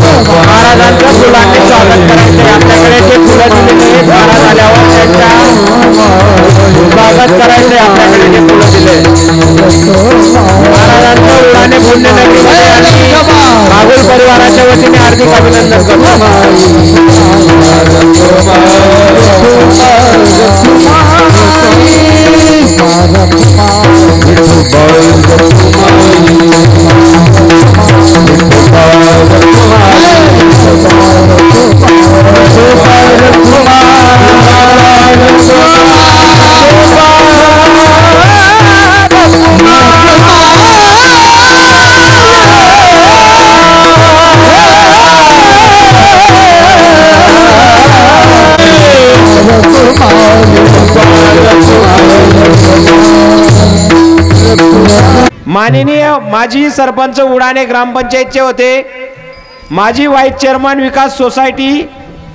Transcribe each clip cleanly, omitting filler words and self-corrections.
महाराजांच्या फुलांनी स्वागत करायचे आपल्याकडे जे फुलं दिलेले आहेत महाराज आल्यावर त्यांच्या स्वागत करायचे आपल्याकडे जे फुलं दिले महाराजांच्या उडाने पुण्यनगरीमध्ये आणि मागुल परिवाराच्या वतीने हार्दिक अभिनंदन करतो माननीय माजी सरपंच उडाणे ग्रामपंचायतचे होते माजी व्हाईस चेअरमन विकास सोसायटी,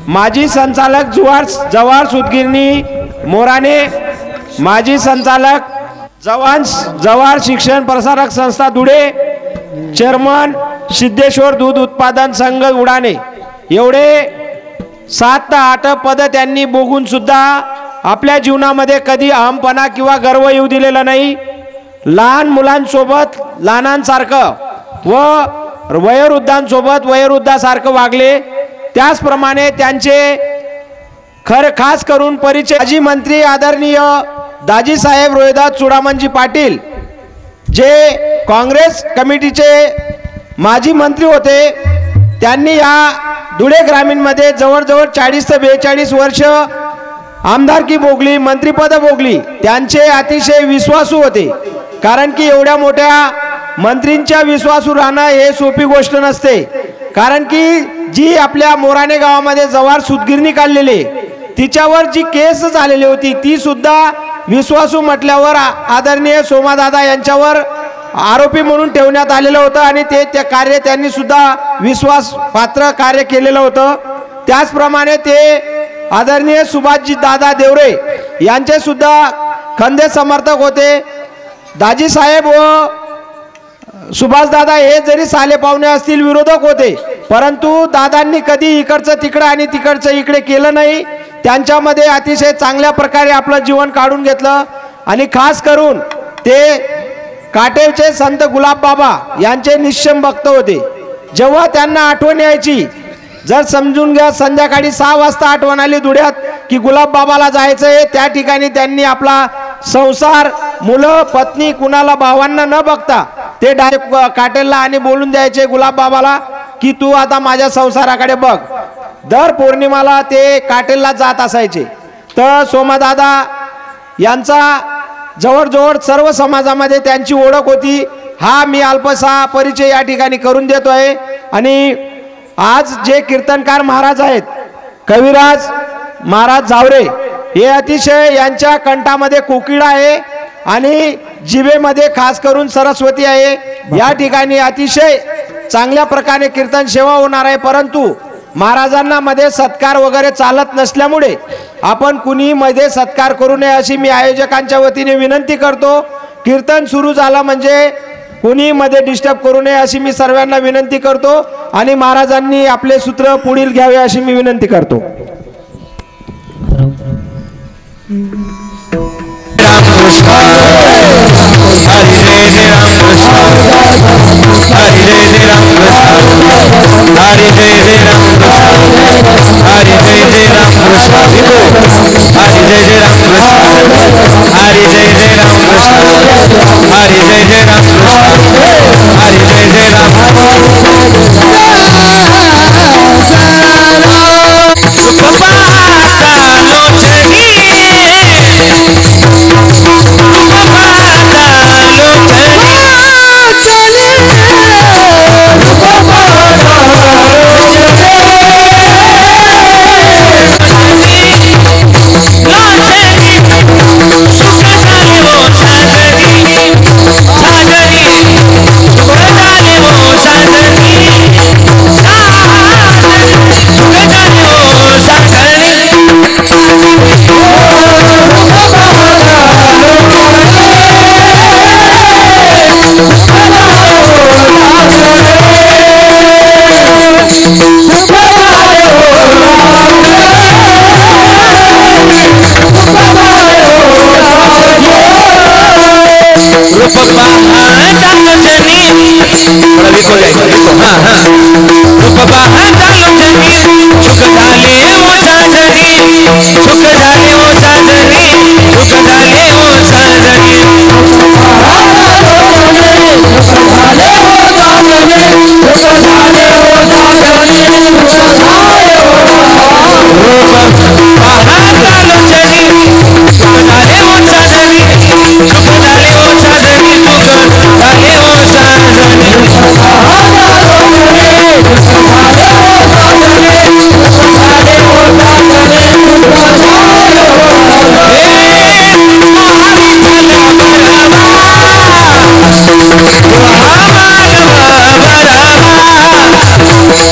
माजी संचालक जवाहर सूतगिरणी मोराणे, माजी संचालक जवाहर शिक्षण प्रसारक संस्था धुळे, चेअरमन सिद्धेश्वर दूध उत्पादन संघ उडाणे, एवढे 7 ते 8 पद त्यांनी भोगून सुद्धा आपल्या जीवनामध्ये कधी अहमपणा किंवा गर्व येऊ दिलेला नाही. लहान मुलांसोबत लहानांसारखं व वयोवृद्धांसोबत वयोवृद्धासारखं वागले. त्याचप्रमाणे त्यांचे खास करून परिचय माजी मंत्री आदरणीय दाजीसाहेब रोहिदास चुडामणजी पाटील, जे काँग्रेस कमिटीचे माजी मंत्री होते. त्यांनी या धुळे ग्रामीणमध्ये जवळजवळ 40 ते 42 वर्ष आमदारकी भोगली, मंत्रिपद भोगली. त्यांचे अतिशय विश्वासू होते, कारण की एवढ्या मोठ्या मंत्रींच्या विश्वासू राहणं हे सोपी गोष्ट नसते. कारण की जी आपल्या मोराणे गावामध्ये जवाहर सूतगिरणी काढलेली, तिच्यावर जी केस झालेली होती ती सुद्धा विश्वासू म्हटल्यावर आदरणीय सोमादादा यांच्यावर आरोपी म्हणून ठेवण्यात आलेलं होतं आणि ते कार्य त्यांनी सुद्धा विश्वासपात्र कार्य केलेलं होतं. त्याचप्रमाणे ते आदरणीय सुभाषजी दादा देवरे यांचे सुद्धा खंदे समर्थक होते. दाजी साहेब व सुभाषदादा हे जरी साले पाहुणे असतील विरोधक होते, परंतु दादांनी कधी इकडचं तिकडं आणि तिकडचं इकडे केलं नाही. त्यांच्यामध्ये अतिशय चांगल्या प्रकारे आपलं जीवन काढून घेतलं. आणि खास करून ते काटेचे संत गुलाब बाबा यांचे निश्चम भक्त होते. जेव्हा त्यांना आठवण यायची, जर समजून घ्या संध्याकाळी 6 वाजता आठवण आली धुळ्यात की गुलाब बाबाला जायचं आहे, त्या ठिकाणी त्यांनी आपला संसार, मुलं, पत्नी, कुणाला भावांना न बघता ते डायरेक्ट काटेलला आणि बोलून द्यायचे गुलाब बाबाला की तू आता माझ्या संसाराकडे बघ. दर पौर्णिमाला ते काटेलला जात असायचे. तर सोमादादा यांचा जवळजवळ सर्व समाजामध्ये त्यांची ओळख होती. हा मी अल्पसा परिचय या ठिकाणी करून देतोय. आणि आज जे कीर्तनकार महाराज आहेत, कविराज महाराज जावरे, हे अतिशय यांच्या कंठामध्ये कोकिळ आहे आणि जिभेमध्ये खास करून सरस्वती आहे. या ठिकाणी अतिशय चांगल्या प्रकारे कीर्तन सेवा होणार आहे. परंतु महाराजांना मध्ये सत्कार वगैरे चालत नसल्यामुळे आपण कुणी मध्ये सत्कार करू नये अशी मी आयोजकांच्या वतीने विनंती करतो. कीर्तन सुरू झालं म्हणजे कुणी मध्ये डिस्टर्ब करू नये अशी मी सर्वांना विनंती करतो आणि महाराजांनी आपले सूत्र पुढील घ्यावे अशी मी विनंती करतो.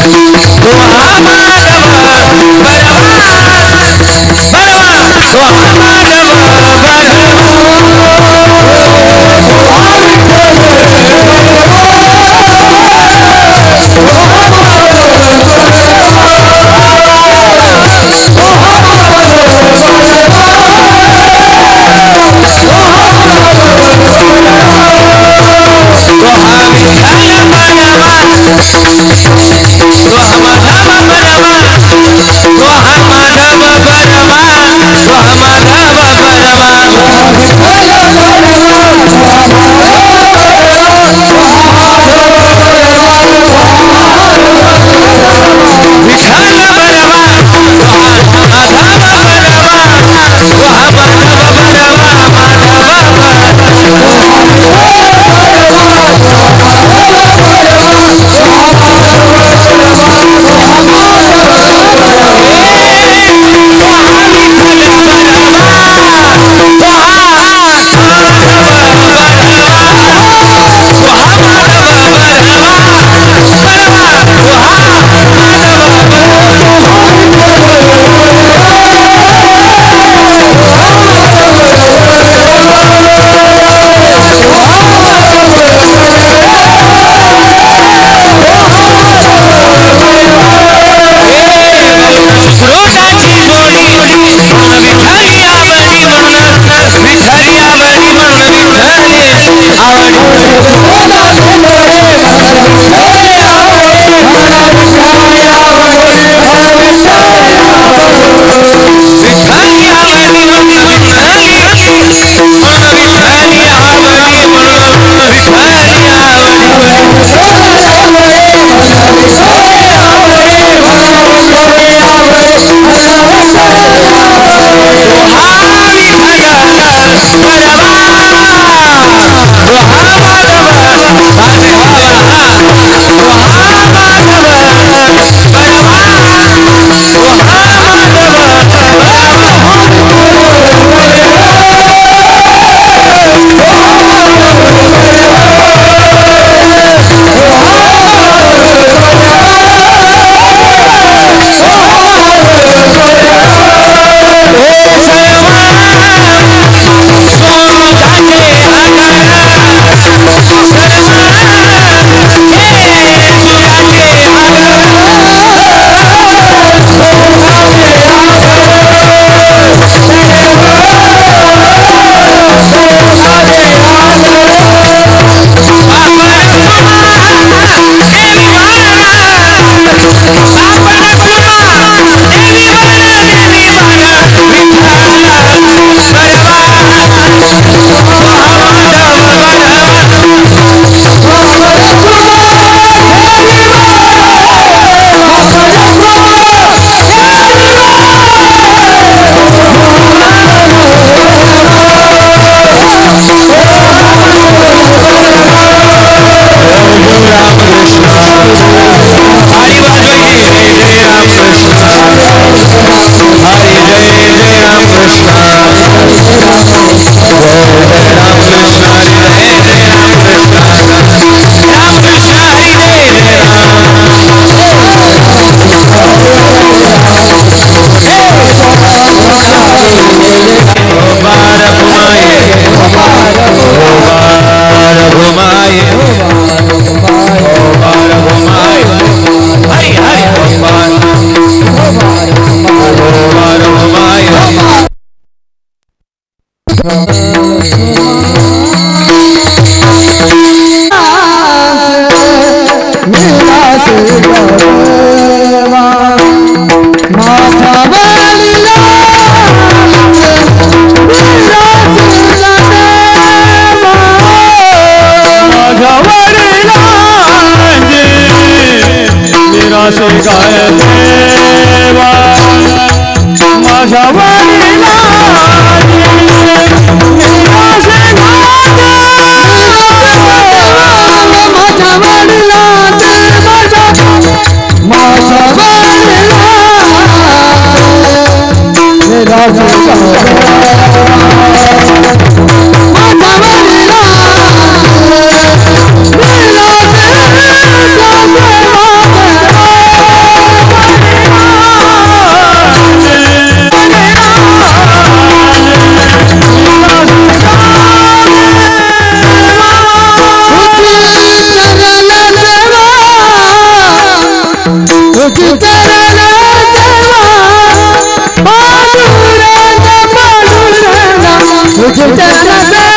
Bye. तुझी चरण तुझे चरण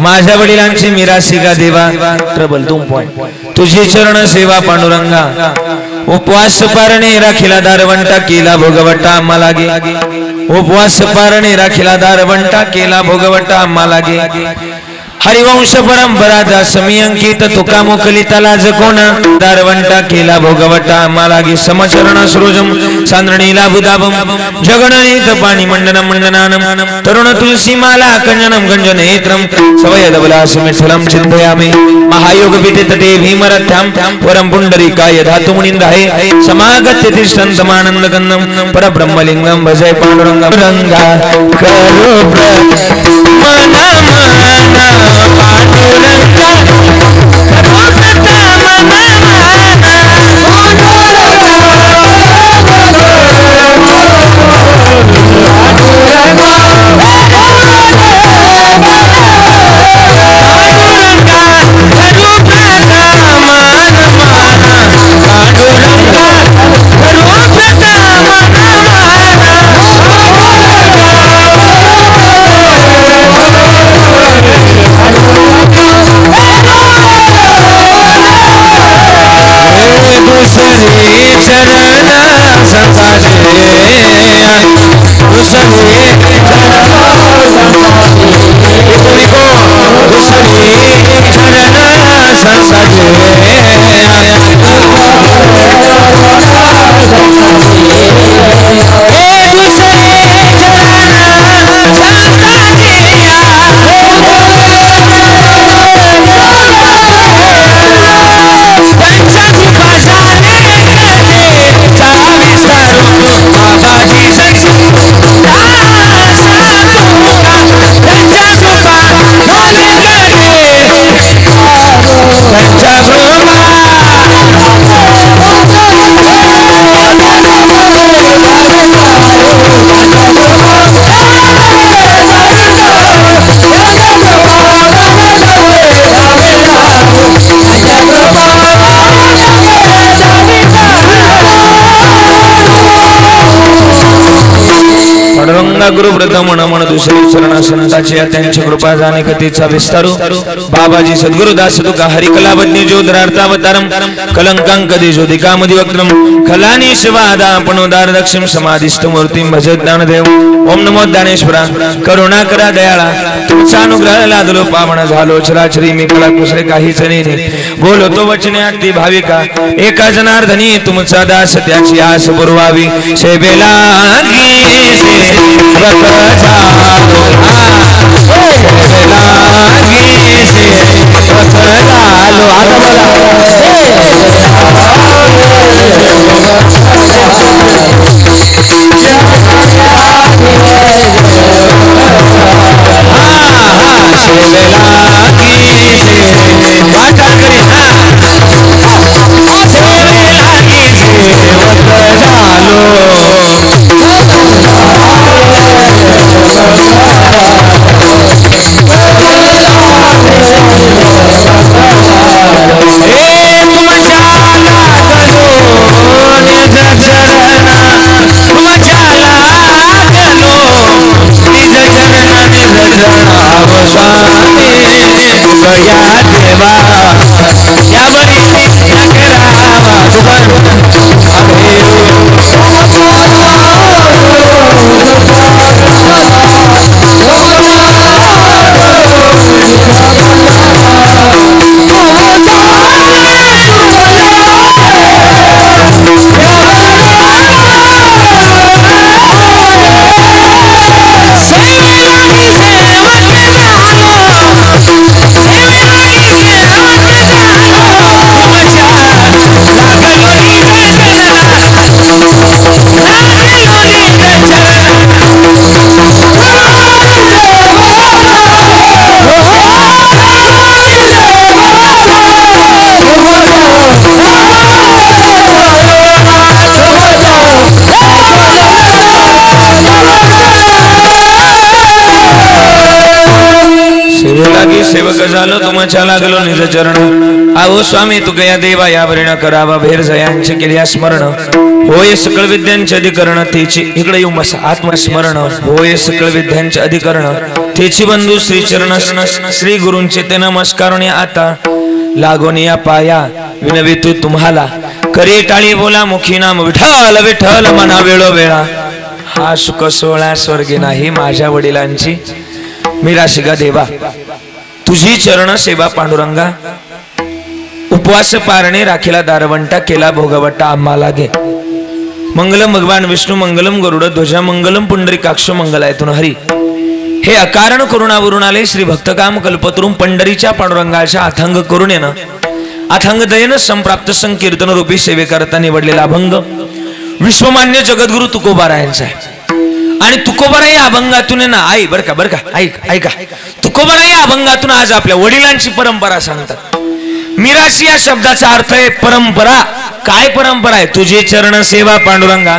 माझ्या वडिलांची मिरासी का देवा ट्रबल 2 पॉइंट तुझी चरण सेवा पांडुरंगा उपवास पारणे राखिला दारवंटा केला भोगवटा आम्हा लागे उपवास पारणे राखिला दारवंटा केला भोगवटा आम्हा लागे हरिवंश परंपरा दासमी अंकित तुका मोकलिताला जकोना दारवंटा केला भोगवटा आम्हा लागे समचरण सरोजम चांद्रणीला बुदाबम जगणनीत पाणी मंडनम मंडनानम तरुण तुलसी माला कंजनम गंजनेत्रम सवयदबलास मिथुलम चिंतयामि महायोग विदित तटे भीमरथ्याम परम पुंडरीकाय धातु मुनिंदाहे समागत्य तिष्ठन्तमानंद गंधम परब्रह्मलिंगम भजय पांडुरंगम रंगा करो मना मना पांडुरंगा गुरु व्रत मन दुसरी चरणासनाची त्यांची कृपा जाणे कथेचा विस्तारू बाबाजी सद्गुरुदास तुका हरिकलावज्ञ ज्योतिरार्थावतारम कलंकांक देशोदिकामदि वक्त्रम खलानी शिवादा पणोदार दक्षिण समाधिस्थ मूर्तिम भज ज्ञानदेव ओम नमो ज्ञानेश्वरा करुणा करा दयाळा तुमचा अनुग्रह लादलो पावन झालो चराचरी मी कला दुसरे काहीच नाही बोलो तो वचने अगदी भाविका एका जनार्दनी तुमचा दास त्याची आस पुरवावी सेवेला हरी सेवक झालो तुमच्या लागलो निज चरण आहो स्वामी तुकया देवा यावरीण करावा भेर जयांचे केल्या स्मरण होय सकळ विद्यांचे अधिकरण तेची इकडे येऊन बसा आत्मस्मरण होय सकळ विद्यांचे अधिकरण तेची बंधू श्री चरण श्री गुरूंचे ते नमस्कारुणी आता लागून या पाया विनवितू तुम्हाला करी टाळी बोला मुखी नाम विठ्ठल विठ्ठल मना वेळोवेळा हा सुख सोहळा स्वर्गी नाही माझ्या वडिलांची मिराशिका देवा तुझी चरण सेवा पांडुरंगा उपवास पारणे राखीला दारवंटा केला भोगवटा आम्हा लागे मंगलम भगवान विष्णू मंगलम गरुड ध्वजा मंगलम पुंडरीकाक्ष मंगलायतून हरी हे अकारण करुणावरून आले श्री भक्तकाम कल्पतरुम पंढरीच्या पांडुरंगाच्या अथंग करुणेनं अथंग दयेनं संप्राप्त संकीर्तन रूपी सेवेकरता निवडलेला अभंग विश्वमान्य जगद्गुरु तुकोबारायांचा आहे आणि तुकोबारा या अभंगातून ना आई बर का ऐका तुकोबारा या अभंगातून आज आपल्या वडिलांची परंपरा सांगतात मिराशी या शब्दाचा अर्थ आहे परंपरा काय परंपरा आहे तुझी चरण सेवा पांडुरंगा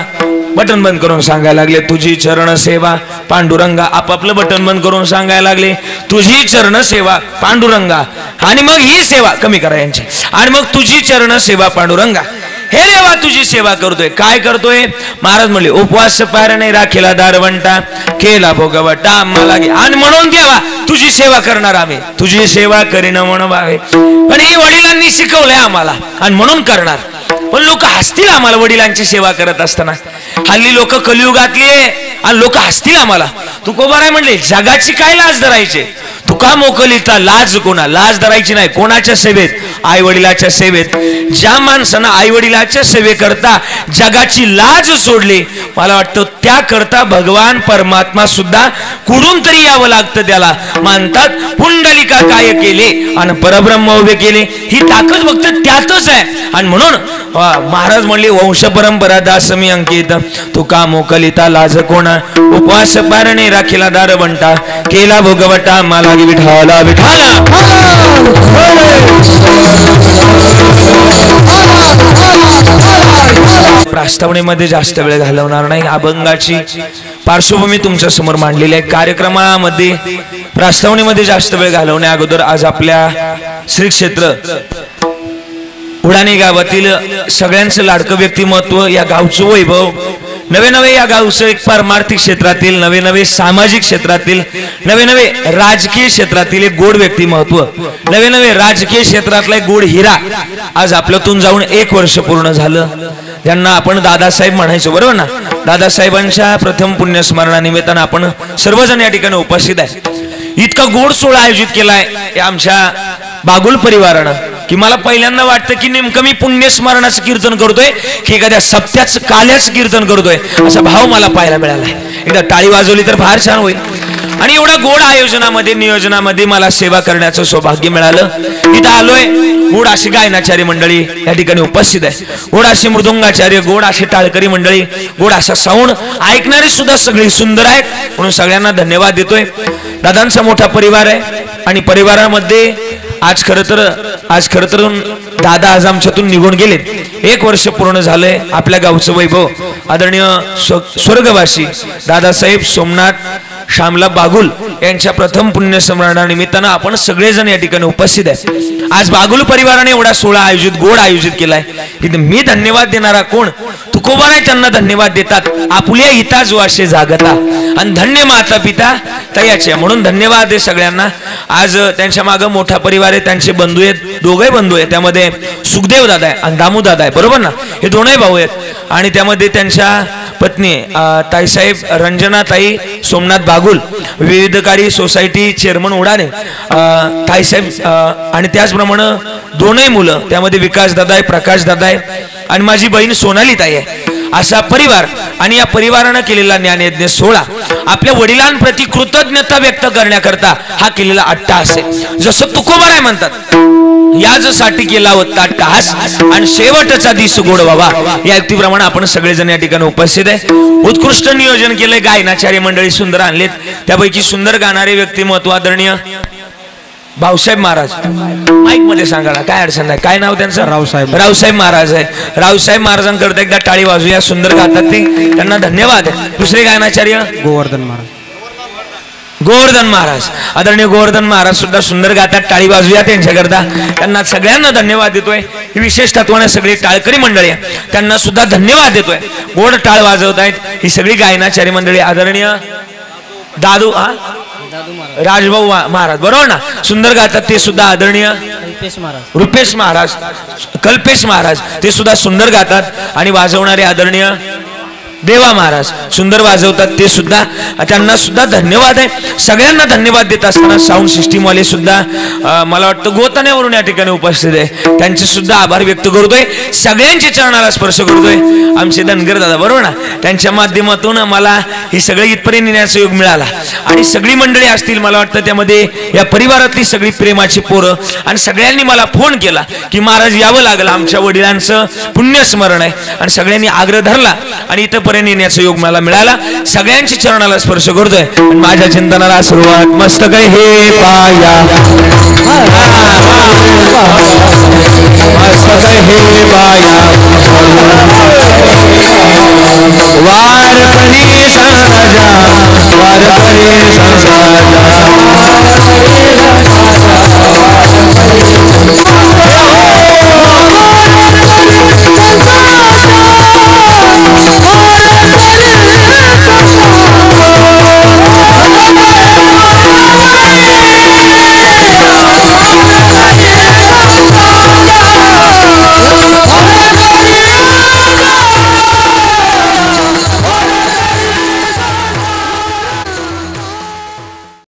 बटन बंद करून सांगायला लागले तुझी चरण सेवा पांडुरंगा आपापलं बटन बंद करून सांगायला लागले तुझी चरण सेवा पांडुरंगा आणि मग ही सेवा कमी करा यांची आणि मग तुझी चरण सेवा पांडुरंगा हे देवा तुझी सेवा करतोय काय करतोय महाराज म्हणले उपवास पारणे राखीला दारवंटा केला भोगवटा आम्हाला आणि म्हणून देवा तुझी सेवा करणार आम्ही तुझी सेवा करीन म्हणवावे पण हे वडिलांनी शिकवलंय आम्हाला आणि म्हणून करणार पण लोक हसतील आम्हाला वडिलांची सेवा करत असताना हल्ली लोक कलियुगातली आणि लोक हसतील आम्हाला तुकोबाराय म्हणले जगाची काय लाज धरायचे तुका मोकलिता लाज कोणा लाज धरायची नाही कोणाच्या सेवेत आई वडिलाच्या सेवेत ज्या माणसानं आई वडिलाच्या सेवेकरता जगाची लाज सोडली मला वाटतं त्या करता भगवान परमात्मा सुद्धा कुठून तरी यावं लागतं त्याला मानतात पुंडलिका काय केले आणि परब्रह्म उभे केले ही ताकद फक्त त्यातच आहे आणि म्हणून महाराज म्हणले वंश परंपरा दासमी अंकित तुका मोकलिता लाज कोणा उपवास पारणे राखीला दारवंटा केला भोगवटा मला विठाला विठाला प्रास्तावनेमध्ये जास्त वेळ घालवणार नाही अभंगाची पार्श्वभूमी तुमच्या समोर मांडलेली आहे कार्यक्रमामध्ये प्रास्तावनेमध्ये जास्त वेळ घालवण्या अगोदर आज आपल्या श्री क्षेत्र उडाणी गावातील सगळ्यांचं लाडकं व्यक्तिमत्व या गावचं वैभव नवे नवे या गावचं एक पारमार्थिक क्षेत्रातील नवे नवे सामाजिक क्षेत्रातील नवे नवे राजकीय क्षेत्रातील एक गोड व्यक्तिमत्व नवे नवे राजकीय क्षेत्रातला एक गोड हिरा आज आपल्यातून जाऊन 1 वर्ष पूर्ण झालं ज्यांना आपण दादासाहेब म्हणायचो बरोबर ना दादासाहेबांच्या प्रथम पुण्यस्मरणानिमित्तानं आपण सर्वजण या ठिकाणी उपस्थित आहे इतका गोड सोहळा आयोजित केलाय आमच्या बागुल परिवारानं की मला पहिल्यांदा वाटतं की नेमकं मी पुण्यस्मरणाचं कीर्तन करतोय की एखाद्या सप्त्याचं काल्याचं कीर्तन करतोय असा भाव मला पाहायला मिळालाय एकदा टाळी वाजवली तर फार छान होईल आणि एवढा गोड आयोजनामध्ये नियोजनामध्ये मला सेवा करण्याचं सौभाग्य मिळालं इथं आलोय गोड अशी गायनाचार्य मंडळी या ठिकाणी उपस्थित आहे गोड अशी मृदुंगाचार्य गोड अशी टाळकरी मंडळी गोड असा साऊंड ऐकणारी सुद्धा सगळी सुंदर आहेत म्हणून सगळ्यांना धन्यवाद देतोय दादांचा मोठा परिवार आहे आणि परिवारामध्ये आज खरं तर दादा आज आमच्यातून निघून गेले 1 वर्ष पूर्ण झालंय आपल्या गावचं वैभव आदरणीय स्वर्गवासी दादासाहेब सोमनाथ श्यामला बागुल यांच्या प्रथम पुण्यस्मरणानिमित्तानं आपण सगळेजण या ठिकाणी उपस्थित आहे आज बागुल परिवाराने एवढा सोहळा गोड आयोजित केलाय मी धन्यवाद देणारा कोण तुकोबाराय त्यांना धन्यवाद देतात आपुल्या हिता जो असे जागता आणि धन्य माता पिता तयाचे म्हणून धन्यवाद आहे सगळ्यांना आज त्यांच्या मागे मोठा परिवार आहे त्यांचे बंधू आहेत दोघे बंधू आहेत त्यामध्ये सुखदेव दादा आहे आणि दामू दादा आहे बरोबर ना हे दोनही भाऊ आहेत आणि त्यामध्ये त्यांच्या पत्नी ताईसाहेब रंजना ताई सोमनाथ बागुल विविधकारी सोसायटी चेअरमन उडाणे ताईसाहेब आणि त्याचप्रमाणे दोनही मुलं त्यामध्ये विकास दादा आहे प्रकाश दादा आहे आणि माझी बहीण सोनाली ताई आहे असा परिवार आणि या परिवारानं केलेला ज्ञानयज्ञ सोहळा आपल्या वडिलांप्रती कृतज्ञता व्यक्त करण्याकरता हा केलेला अट्टहास आहे जसं तुकोबाराय म्हणतात यासाठी केला होता अट्टहास आणि शेवटचा दिस गोड व्हावा या युक्तीप्रमाणे आपण सगळेजण या ठिकाणी उपस्थित आहे उत्कृष्ट नियोजन केलंय गायनाचार्य मंडळी सुंदर आणलेत त्यापैकी सुंदर गाणारे व्यक्तिमत्व आदरणीय भाऊसाहेब महाराज माईक मध्ये सांगा काय अडचण नाही काय नाव त्यांचं रावसाहेब महाराज आहे रावसाहेब महाराजांकरता एकदा टाळी वाजूया सुंदर गातात ते त्यांना धन्यवाद दुसरे गायनाचार्य गोवर्धन महाराज, आदरणीय गोवर्धन महाराज सुद्धा सुंदर गातात, टाळी वाजूया त्यांच्याकरता. त्यांना सगळ्यांना धन्यवाद देतोय. ही विशेष तत्वाने सगळी टाळकरी मंडळी आहे त्यांना सुद्धा धन्यवाद देतोय. गोड टाळ वाजवत आहेत ही सगळी गायनाचारी मंडळी. आदरणीय दादू राजभाऊ महाराज बरोबर ना, सुंदर गातात ते सुद्धा. आदरणीय रुपेश महाराज, कल्पेश महाराज ते सुद्धा सुंदर गातात. आणि वाजवणारे आदरणीय देवा महाराज सुंदर वाजवतात ते सुद्धा. त्यांना सुद्धा धन्यवाद आहे. सगळ्यांना धन्यवाद देत असताना साऊंड सिस्टीम वाले सुद्धा मला वाटतं गोतण्यावरून या ठिकाणी उपस्थित आहे, त्यांचे सुद्धा आभार व्यक्त करतोय. सगळ्यांच्या चरणाला स्पर्श करतोय. आमचे धनगर दादा बरोबर ना, त्यांच्या माध्यमातून मला हे सगळे इथपर्यंत येण्याचा योग मिळाला. आणि सगळी मंडळी असतील मला वाटतं त्यामध्ये या परिवारातली सगळी प्रेमाची पोरं. आणि सगळ्यांनी मला फोन केला की महाराज यावं लागलं, आमच्या वडिलांचं पुण्यस्मरण आहे. आणि सगळ्यांनी आग्रह धरला आणि इथं येण्याचा योग मला मिळाला. सगळ्यांच्या चरणाला स्पर्श करतोय. माझ्या चिंतनाला सुरुवात मस्तक हे पाया, मस्तक हे पाया, वार करी संसाजा, वार करी संसाजा.